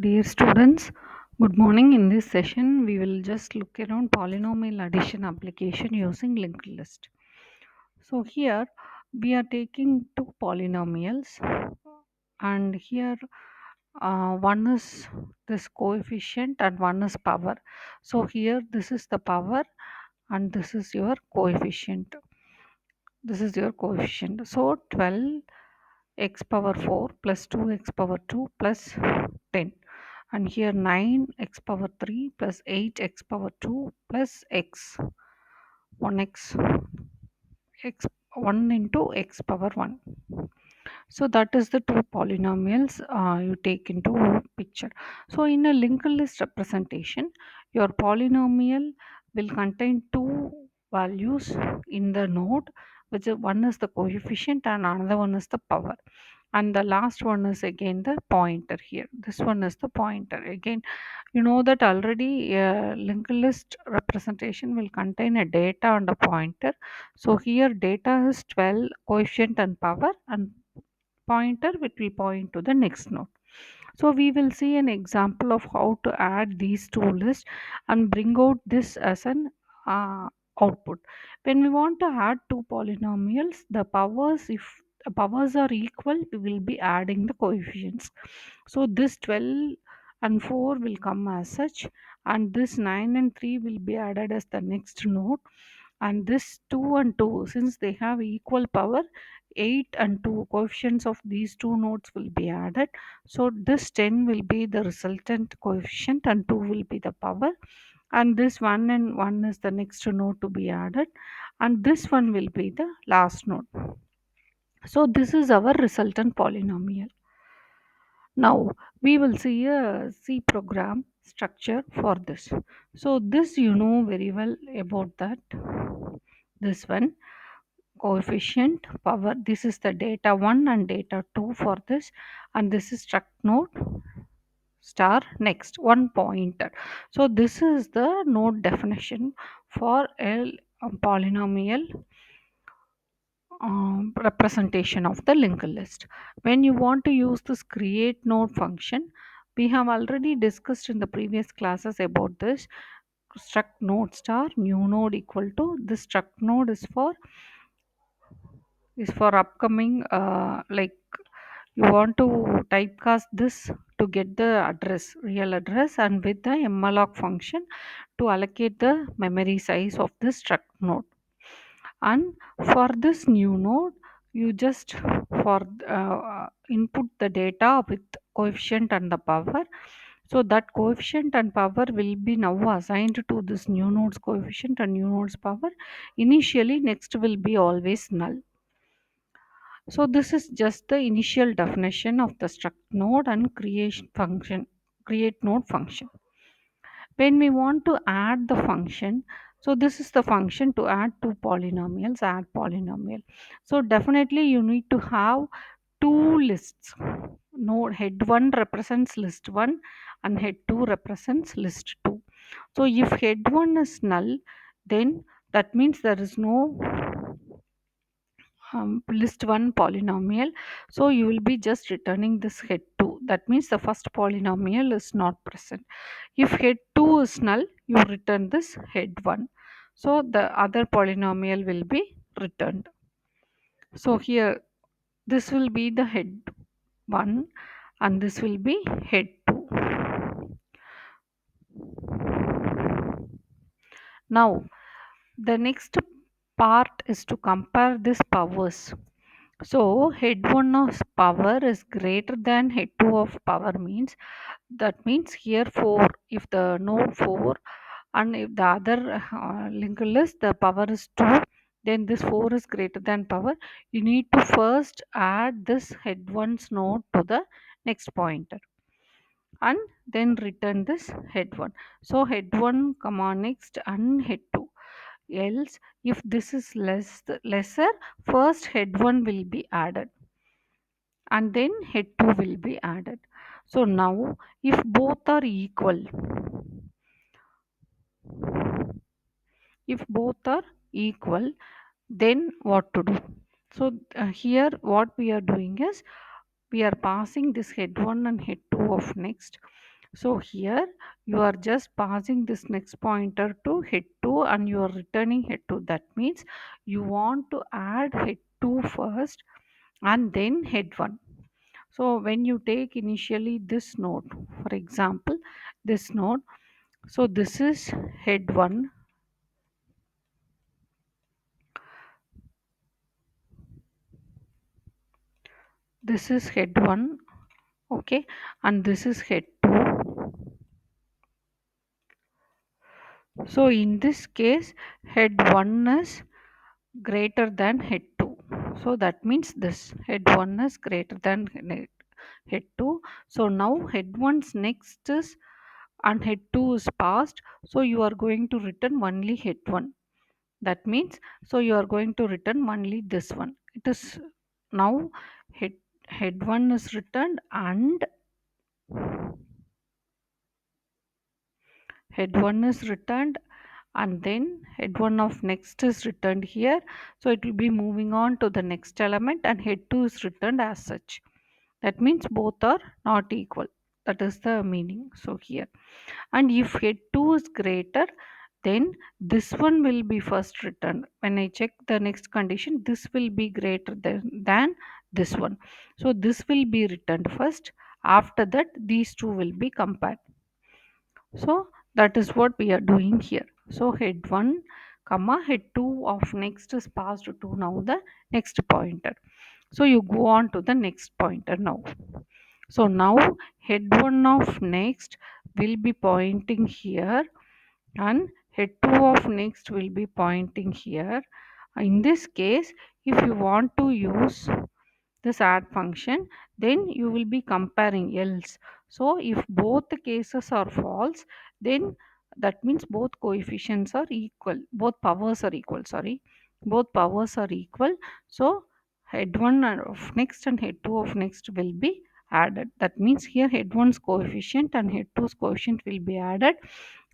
Dear students, good morning. In this session, we will just look around polynomial addition application using linked list. So here we are taking two polynomials, and here one is this coefficient and one is power. So here this is the power and this is your coefficient. This is your coefficient. So 12 x power 4 plus 2x power 2 plus 10, and here 9x power 3 plus 8x power 2 plus x 1x x 1 into x power 1. So that is the two polynomials you take into picture. So in a linked list representation, your polynomial will contain two values in the node, which one is the coefficient and another one is the power, and the last one is again the pointer. Here this one is the pointer. Again, you know that already linked list representation will contain a data and a pointer. So here data is 12, coefficient and power, and pointer which will point to the next node. So we will see an example of how to add these two lists and bring out this as an uh, output. When we want to add two polynomials, the powers, if the powers are equal, we will be adding the coefficients. So this 12 and 4 will come as such, and this 9 and 3 will be added as the next node, and this 2 and 2, since they have equal power, 8 and 2 coefficients of these two nodes will be added. So this 10 will be the resultant coefficient and 2 will be the power, and this 1 and 1 is the next node to be added, and this one will be the last node. So this is our resultant polynomial. Now we will see a C program structure for this. So this you know very well about that. This one, coefficient, power, this is the data 1 and data 2 for this, and this is struct node star next one pointer. So this is the node definition for a polynomial representation of the linked list. When you want to use this create node function, we have already discussed in the previous classes about this. Struct node star new node equal to this struct node is for upcoming, like you want to typecast this to get the address, real address, and with the malloc function to allocate the memory size of this struct node. And for this new node, you just for input the data with coefficient and the power. So that coefficient and power will be now assigned to this new node's coefficient and new node's power. Initially next will be always null. So this is just the initial definition of the struct node and create node function. When we want to add the function, so this is the function to add two polynomials, add polynomial. So definitely you need to have two lists. Node head 1 represents list 1 and head 2 represents list 2. So if head 1 is null, then that means there is no list 1 polynomial. So you will be just returning this head 2. That means the first polynomial is not present. If head 2 is null, you return this head 1. So the other polynomial will be returned. So here this will be the head 1 and this will be head 2. Now the next part is to compare these powers. So head 1 of power is greater than head 2 of power means, that means here 4, if the node 4 and if the other linked list the power is 2, then this 4 is greater than power. You need to first add this head 1's node to the next pointer and then return this head 1. So head 1 comma next and head 2. Else if this is lesser, first head 1 will be added and then head 2 will be added. So now if both are equal, if both are equal, then what to do? So here what we are doing is we are passing this head 1 and head 2 of next. So here you are just passing this next pointer to head 2 and you are returning head 2. That means you want to add head 2 first and then head 1. So when you take initially this node, for example, this node, so this is head 1, this is head 1, okay, and this is head 2. So in this case, head 1 is greater than head 2. So that means this head 1 is greater than head 2. So now head 1's next is and head 2 is passed. So you are going to return only head 1. That means so you are going to return only this one. It is now head head 1 is returned and head 1 is returned and then head 1 of next is returned here. So it will be moving on to the next element and head 2 is returned as such. That means both are not equal. That is the meaning. So here, and if head 2 is greater, then this one will be first returned. When I check the next condition, this will be greater than this one. So this will be returned first. After that, these two will be compared. So that is what we are doing here. So head 1 comma head 2 of next is passed to now the next pointer. So you go on to the next pointer now. So now head 1 of next will be pointing here and head 2 of next will be pointing here. In this case, if you want to use this add function, then you will be comparing else. So if both the cases are false, then that means both coefficients are equal, both powers are equal, sorry, both powers are equal. So head 1 of next and head 2 of next will be added. That means here head 1's coefficient and head 2's coefficient will be added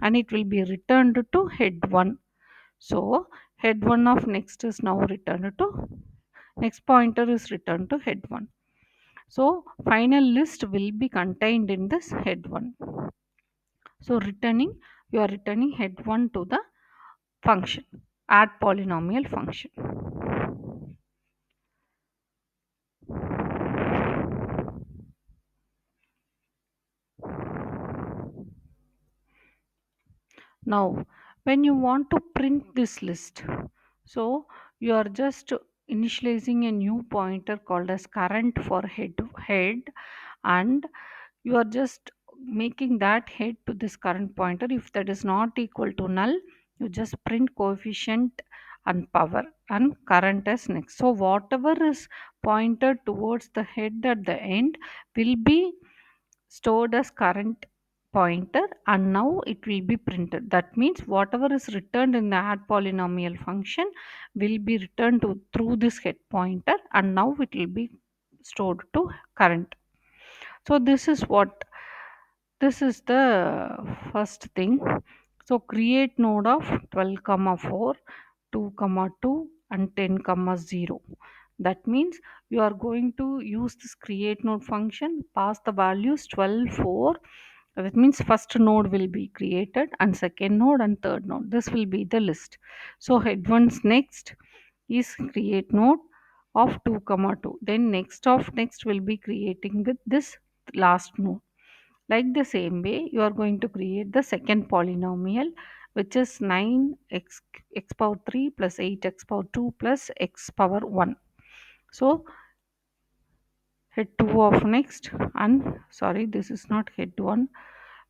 and it will be returned to head 1. So head 1 of next is now returned to next pointer is returned to head 1. So final list will be contained in this head 1. So returning, you are returning head 1 to the function, add polynomial function. Now when you want to print this list, so you are just initializing a new pointer called as current for head and you are just making that head to this current pointer. If that is not equal to null, you just print coefficient and power and current as next. So whatever is pointed towards the head at the end will be stored as current pointer and now it will be printed. That means whatever is returned in the add polynomial function will be returned to through this head pointer and now it will be stored to current. So this is the first thing. So create node of 12 comma 4, 2 comma 2 and 10 comma 0. That means you are going to use this create node function, pass the values 12, 4. That means first node will be created and second node and third node. This will be the list. So head one's next is create node of 2 comma 2. Then next of next will be creating with this last node. Like the same way, you are going to create the second polynomial, which is 9x x power 3 plus 8x power 2 plus x power 1. So head 2 of next and sorry, this is not head 1.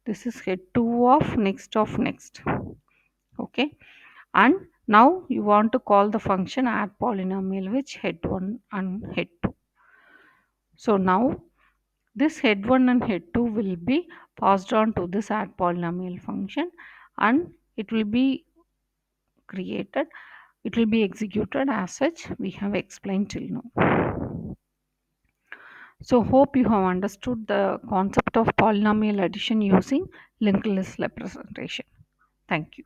This is head 2 of next. Okay. And now you want to call the function add polynomial which head 1 and head 2. So now this head 1 and head 2 will be passed on to this add polynomial function and it will be created, it will be executed as such we have explained till now. So hope you have understood the concept of polynomial addition using linked list representation. Thank you.